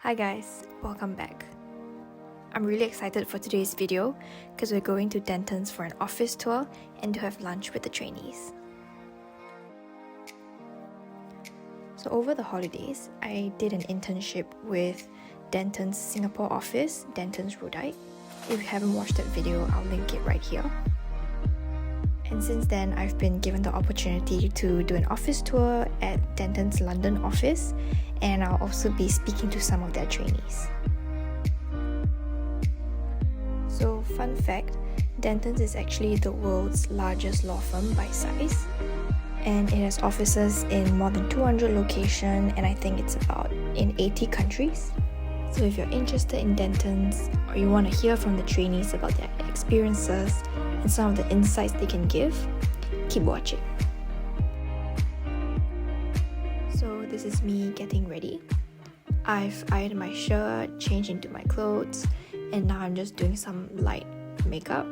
Hi guys, welcome back. I'm really excited for today's video because we're going to Denton's for an office tour and to have lunch with the trainees. So over the holidays, I did an internship with Denton's Singapore office, Denton's Rhodite. If you haven't watched that video, I'll link it right here. And since then, I've been given the opportunity to do an office tour at Denton's London office, and I'll also be speaking to some of their trainees. So, fun fact, Denton's is actually the world's largest law firm by size, and it has offices in more than 200 locations, and I think it's about in 80 countries. So if you're interested in Denton's, or you want to hear from the trainees about their experiences and some of the insights they can give, keep watching. So this is me getting ready. I've ironed my shirt, changed into my clothes, and now I'm just doing some light makeup.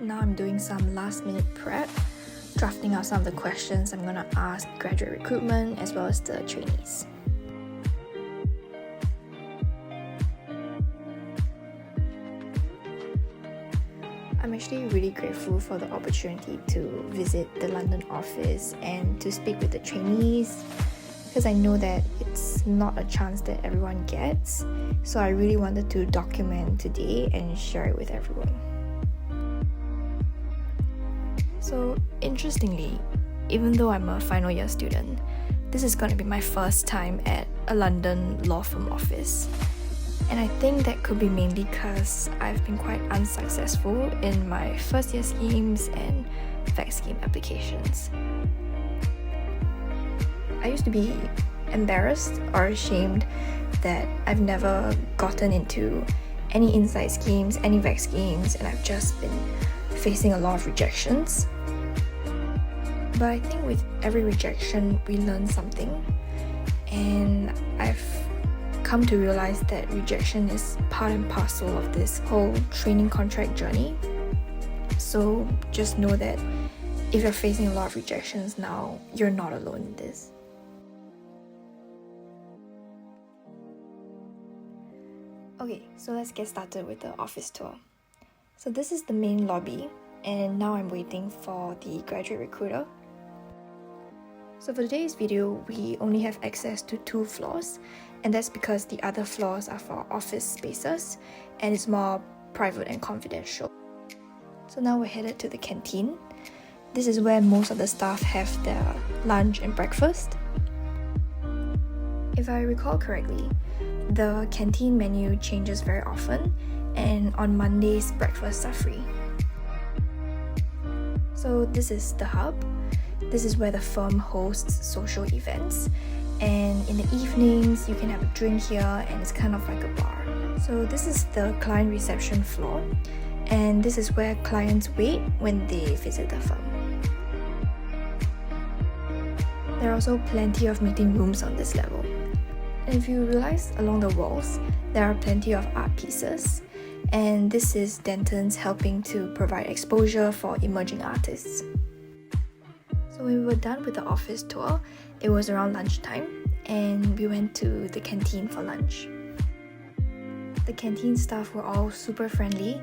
Now I'm doing some last minute prep, drafting out some of the questions I'm gonna ask graduate recruitment as well as the trainees. I'm actually really grateful for the opportunity to visit the London office and to speak with the trainees, because I know that it's not a chance that everyone gets, so I really wanted to document today and share it with everyone. So interestingly, even though I'm a final year student, this is going to be my first time at a London law firm office. And I think that could be mainly because I've been quite unsuccessful in my first year schemes and VEC scheme applications. I used to be embarrassed or ashamed that I've never gotten into any inside schemes, any VEC schemes, and I've just been facing a lot of rejections. But I think with every rejection, we learn something, and I've come to realize that rejection is part and parcel of this whole training contract journey. So just know that if you're facing a lot of rejections now, you're not alone in this. Okay, so let's get started with the office tour. So this is the main lobby, and now I'm waiting for the graduate recruiter. So for today's video, we only have access to 2 floors, and that's because the other floors are for office spaces and it's more private and confidential. So now we're headed to the canteen. This is where most of the staff have their lunch and breakfast. If I recall correctly, the canteen menu changes very often, and on Mondays, breakfasts are free. So this is the hub. This is where the firm hosts social events, and in the evenings you can have a drink here, and it's kind of like a bar. So this is the client reception floor, and this is where clients wait when they visit the firm. There are also plenty of meeting rooms on this level. And if you realize, along the walls there are plenty of art pieces, and this is Denton's helping to provide exposure for emerging artists. So when we were done with the office tour, it was around lunchtime, and we went to the canteen for lunch. The canteen staff were all super friendly,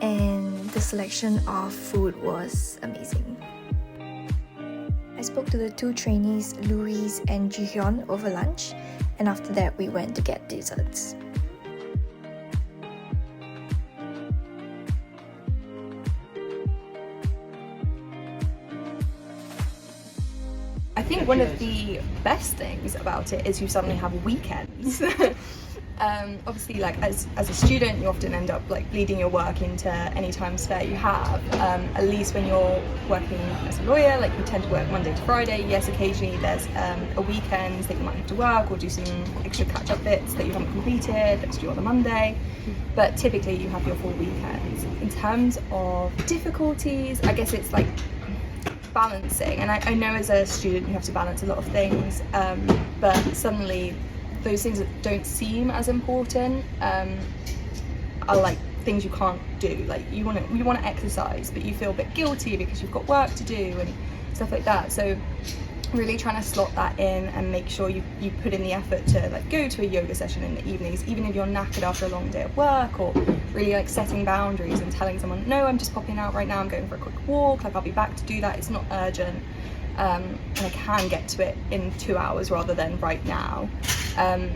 and the selection of food was amazing. I spoke to the 2 trainees, Louise and Jihyun, over lunch, and after that we went to get desserts. I think one of the best things about it is you suddenly have weekends. Obviously, like as a student, you often end up like bleeding your work into any time spare you have. At least when you're working as a lawyer, like you tend to work Monday to Friday. Yes, occasionally there's a weekend that you might have to work or do some extra catch-up bits that you haven't completed that's due on the Monday. But typically you have your full weekends. In terms of difficulties, I guess it's like balancing, and I know as a student you have to balance a lot of things, but suddenly those things that don't seem as important are like things you can't do. Like you want to exercise, but you feel a bit guilty because you've got work to do and stuff like that. So really trying to slot that in and make sure you put in the effort to like go to a yoga session in the evenings, even if you're knackered after a long day of work, or really like setting boundaries and telling someone, no, I'm just popping out right now, I'm going for a quick walk, like I'll be back to do that, it's not urgent, and I can get to it in 2 hours rather than right now.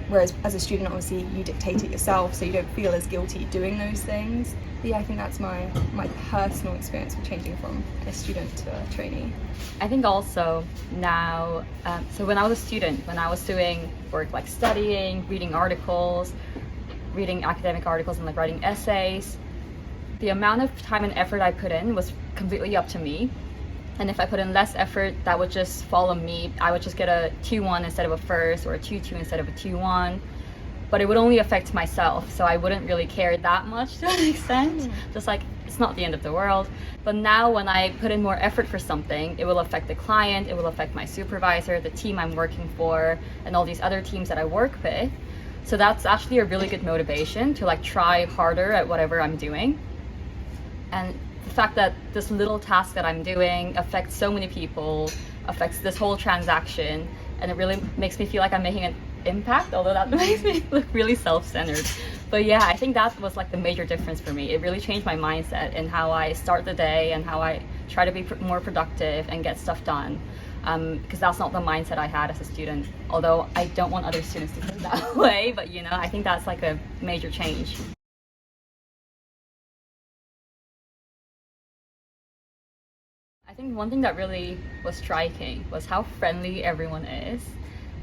Whereas as a student, obviously you dictate it yourself, so you don't feel as guilty doing those things. But yeah, I think that's my personal experience of changing from a student to a trainee. I think also now, so when I was a student, when I was doing work like studying, reading articles, reading academic articles and like writing essays, the amount of time and effort I put in was completely up to me. And if I put in less effort, that would just fall on me. I would just get a 2-1 instead of a first, or a 2-2 instead of a 2-1. But it would only affect myself, so I wouldn't really care that much to an extent. Just like, it's not the end of the world. But now when I put in more effort for something, it will affect the client, it will affect my supervisor, the team I'm working for, and all these other teams that I work with. So that's actually a really good motivation to like try harder at whatever I'm doing. And the fact that this little task that I'm doing affects so many people, affects this whole transaction, and it really makes me feel like I'm making an impact, although that makes me look really self-centered. But yeah, I think that was like the major difference for me. It really changed my mindset in how I start the day and how I try to be more productive and get stuff done. Because that's not the mindset I had as a student, although I don't want other students to feel that way, but you know, I think that's like a major change. I think one thing that really was striking was how friendly everyone is.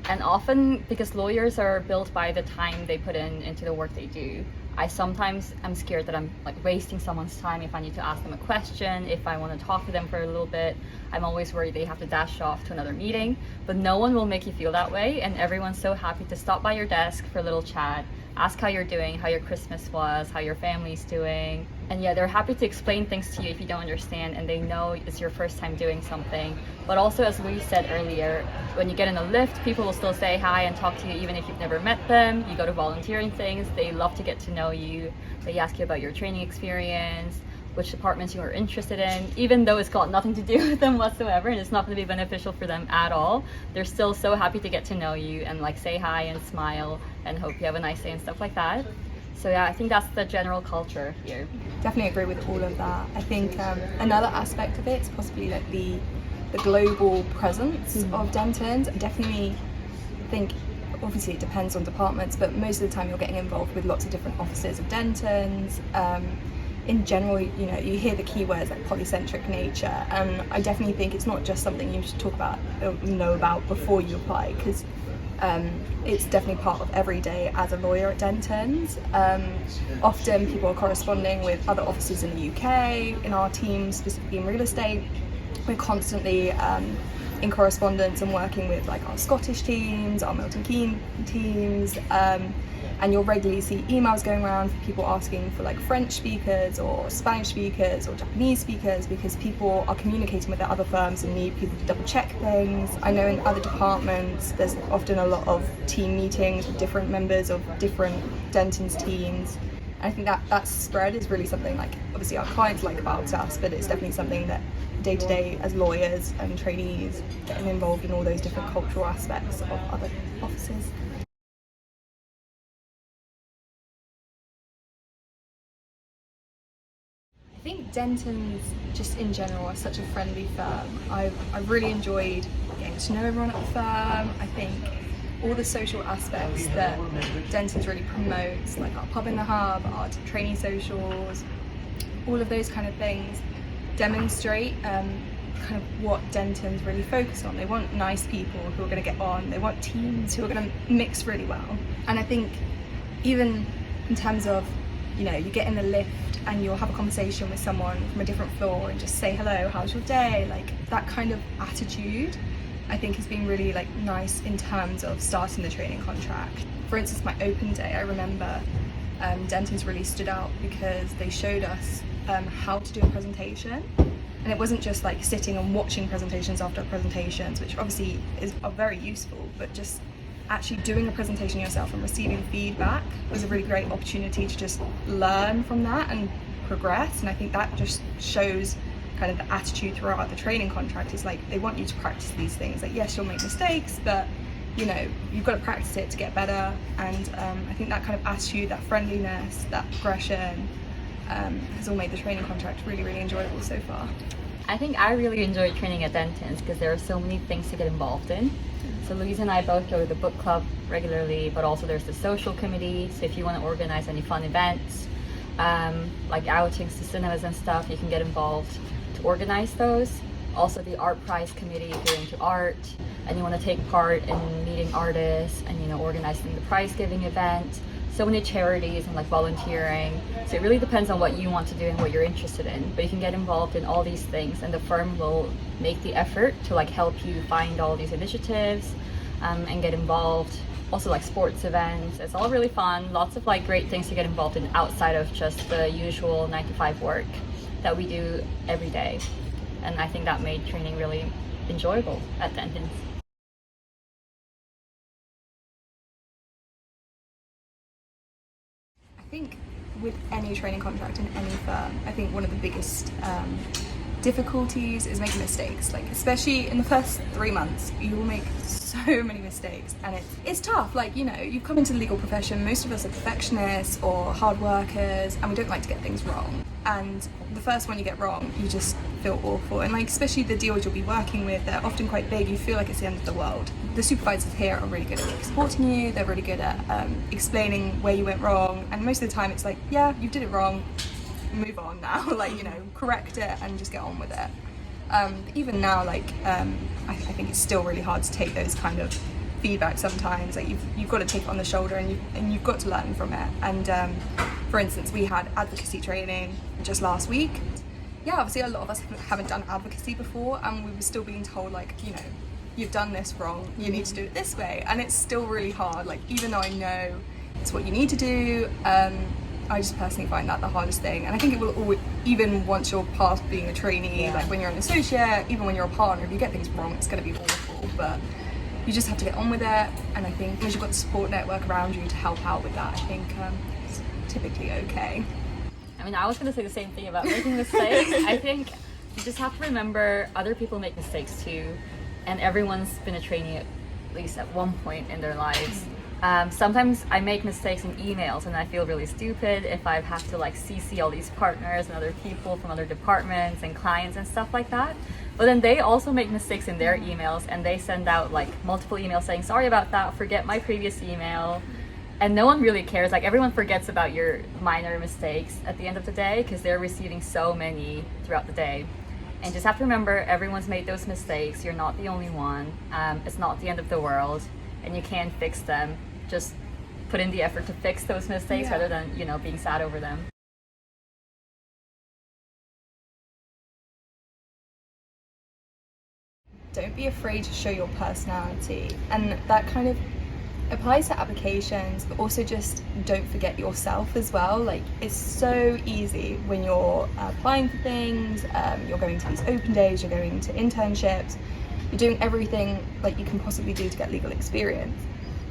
And often, because lawyers are built by the time they put into the work they do, I sometimes am scared that I'm like wasting someone's time if I need to ask them a question, if I want to talk to them for a little bit. I'm always worried they have to dash off to another meeting, but no one will make you feel that way, and everyone's so happy to stop by your desk for a little chat, ask how you're doing, how your Christmas was, how your family's doing. And yeah, they're happy to explain things to you if you don't understand, and they know it's your first time doing something. But also, as we said earlier, when you get in a lift, people will still say hi and talk to you even if you've never met them. You go to volunteering things, they love to get to know you. They ask you about your training experience, which departments you are interested in, even though it's got nothing to do with them whatsoever and it's not going to be beneficial for them at all. They're still so happy to get to know you and like say hi and smile and hope you have a nice day and stuff like that. So yeah, I think that's the general culture here. Definitely agree with all of that. I think another aspect of it is possibly like the global presence of Dentons. I definitely think, obviously it depends on departments, but most of the time you're getting involved with lots of different offices of Dentons. In general, you know, you hear the keywords like polycentric nature, and I definitely think it's not just something you should talk about or know about before you apply, because it's definitely part of every day as a lawyer at Dentons. Often people are corresponding with other offices in the UK. In our team, specifically in real estate, we're constantly in correspondence and working with like our Scottish teams, our Milton Keynes teams, and you'll regularly see emails going around for people asking for like French speakers or Spanish speakers or Japanese speakers, because people are communicating with their other firms and need people to double check things. I know in other departments there's often a lot of team meetings with different members of different Dentons teams. And I think that spread is really something like obviously our clients like about us, but it's definitely something that day to day as lawyers and trainees getting involved in all those different cultural aspects of other offices. I think Dentons, just in general, are such a friendly firm. I've really enjoyed getting to know everyone at the firm. I think all the social aspects that Dentons really promotes, like our pub in the hub, our trainee socials, all of those kind of things demonstrate kind of what Dentons really focus on. They want nice people who are going to get on. They want teams who are going to mix really well. And I think even in terms of, you know, you get in the lift and you'll have a conversation with someone from a different floor and just say hello, how's your day? Like that kind of attitude I think has been really like nice in terms of starting the training contract. For instance, my open day, I remember Dentons really stood out because they showed us how to do a presentation, and it wasn't just like sitting and watching presentations after presentations, which obviously are very useful, but just actually doing a presentation yourself and receiving feedback was a really great opportunity to just learn from that and progress. And I think that just shows kind of the attitude throughout the training contract is like they want you to practice these things. Like, yes, you'll make mistakes, but you know, you've got to practice it to get better. And I think that kind of attitude, that friendliness, that progression has all made the training contract really, really enjoyable so far. I think I really enjoy training at Denton's because there are so many things to get involved in. So Louise and I both go to the book club regularly, but also there's the social committee. So if you want to organize any fun events, like outings to cinemas and stuff, you can get involved to organize those. Also the art prize committee if you're into art and you want to take part in meeting artists and, you know, organizing the prize giving event. So many charities and like volunteering. So it really depends on what you want to do and what you're interested in. But you can get involved in all these things and the firm will make the effort to like help you find all these initiatives and get involved. Also like sports events. It's all really fun. Lots of like great things to get involved in outside of just the usual 9-to-5 work that we do every day. And I think that made training really enjoyable at Denton's. I think with any training contract in any firm, I think one of the biggest difficulties is making mistakes. Like especially in the first 3 months, you will make so many mistakes, and it's tough. Like, you know, you come into the legal profession, most of us are perfectionists or hard workers, and we don't like to get things wrong. And the first one you get wrong, you just feel awful. And like especially the deals you'll be working with, they're often quite big. You feel like it's the end of the world. The supervisors here are really good at like, supporting you. They're really good at explaining where you went wrong. And most of the time, it's like, yeah, you did it wrong. Move on now. Like, you know, correct it and just get on with it. But even now, like I think it's still really hard to take those kind of feedback sometimes. Like you've got to take it on the shoulder and you've got to learn from it. And for instance, we had advocacy training just last week. Yeah, obviously a lot of us haven't done advocacy before, and we were still being told like, you know, you've done this wrong, you need to do it this way. And it's still really hard. Like even though I know it's what you need to do, I just personally find that the hardest thing. And I think it will always, even once you're past being a trainee, like when you're an associate, even when you're a partner, if you get things wrong, it's going to be awful. But you just have to get on with it. And I think because you've got the support network around you to help out with that, I think it's typically okay. I mean, I was going to say the same thing about making mistakes. I think you just have to remember other people make mistakes too. And everyone's been a trainee at least at one point in their lives. Sometimes I make mistakes in emails and I feel really stupid if I have to like CC all these partners and other people from other departments and clients and stuff like that. But then they also make mistakes in their emails and they send out like multiple emails saying, sorry about that, forget my previous email. And no one really cares. Like everyone forgets about your minor mistakes at the end of the day because they're receiving so many throughout the day. And just have to remember everyone's made those mistakes. You're not the only one. It's not the end of the world and you can fix them. Just put in the effort to fix those mistakes rather than, you know, being sad over them. Don't be afraid to show your personality, and that kind of applies to applications, but also just don't forget yourself as well. Like it's so easy when you're applying for things, you're going to these open days, you're going to internships, you're doing everything like you can possibly do to get legal experience.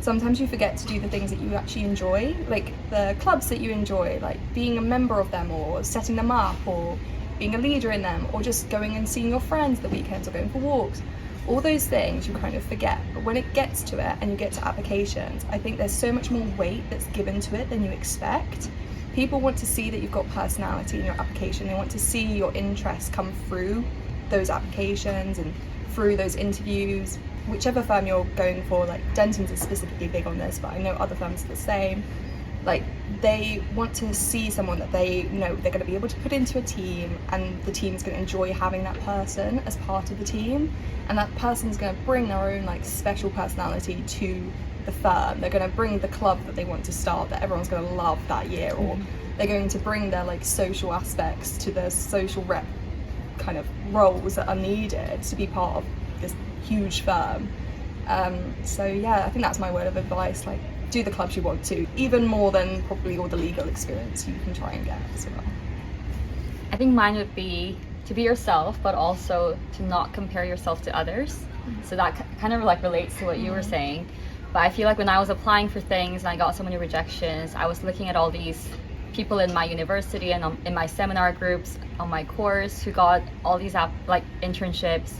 Sometimes you forget to do the things that you actually enjoy, like the clubs that you enjoy, like being a member of them or setting them up or being a leader in them, or just going and seeing your friends the weekends or going for walks. All those things you kind of forget, but when it gets to it and you get to applications, I think there's so much more weight that's given to it than you expect. People want to see that you've got personality in your application. They want to see your interests come through those applications and through those interviews. Whichever firm you're going for, like Denton's is specifically big on this, but I know other firms are the same. Like they want to see someone that they know they're going to be able to put into a team, and the team's going to enjoy having that person as part of the team, and that person's going to bring their own like special personality to the firm. They're going to bring the club that they want to start that everyone's going to love that year, or they're going to bring their like social aspects to the social rep kind of roles that are needed to be part of this huge firm. So yeah, I think that's my word of advice. Like, do the clubs you want to, even more than probably all the legal experience you can try and get as well. I think mine would be to be yourself, but also to not compare yourself to others. So that kind of like relates to what you were saying. But I feel like when I was applying for things and I got so many rejections, I was looking at all these people in my university and in my seminar groups on my course who got all these internships,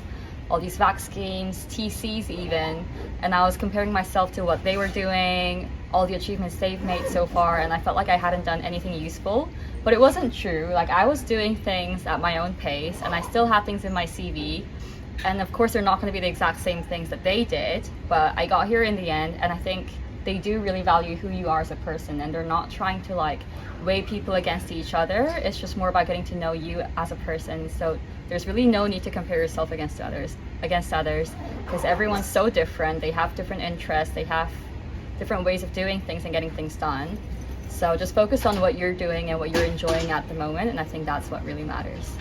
all these VAC schemes, TCs even, and I was comparing myself to what they were doing, all the achievements they've made so far, and I felt like I hadn't done anything useful. But it wasn't true. Like, I was doing things at my own pace, and I still have things in my CV, and of course they're not going to be the exact same things that they did, but I got here in the end, and I think they do really value who you are as a person, and they're not trying to like weigh people against each other. It's just more about getting to know you as a person. So there's really no need to compare yourself against others, because everyone's so different. They have different interests, they have different ways of doing things and getting things done. So just focus on what you're doing and what you're enjoying at the moment, and I think that's what really matters.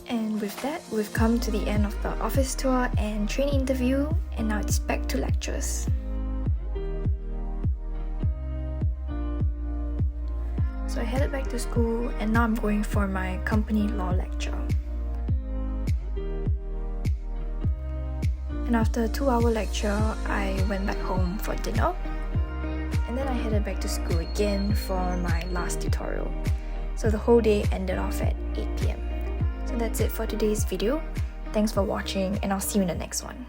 And with that, we've come to the end of the office tour and trainee interview, and now it's back to lectures. So I headed back to school, and now I'm going for my company law lecture. And after a 2-hour lecture, I went back home for dinner, and then I headed back to school again for my last tutorial. So the whole day ended off at 8 PM. So that's it for today's video. Thanks for watching, and I'll see you in the next one.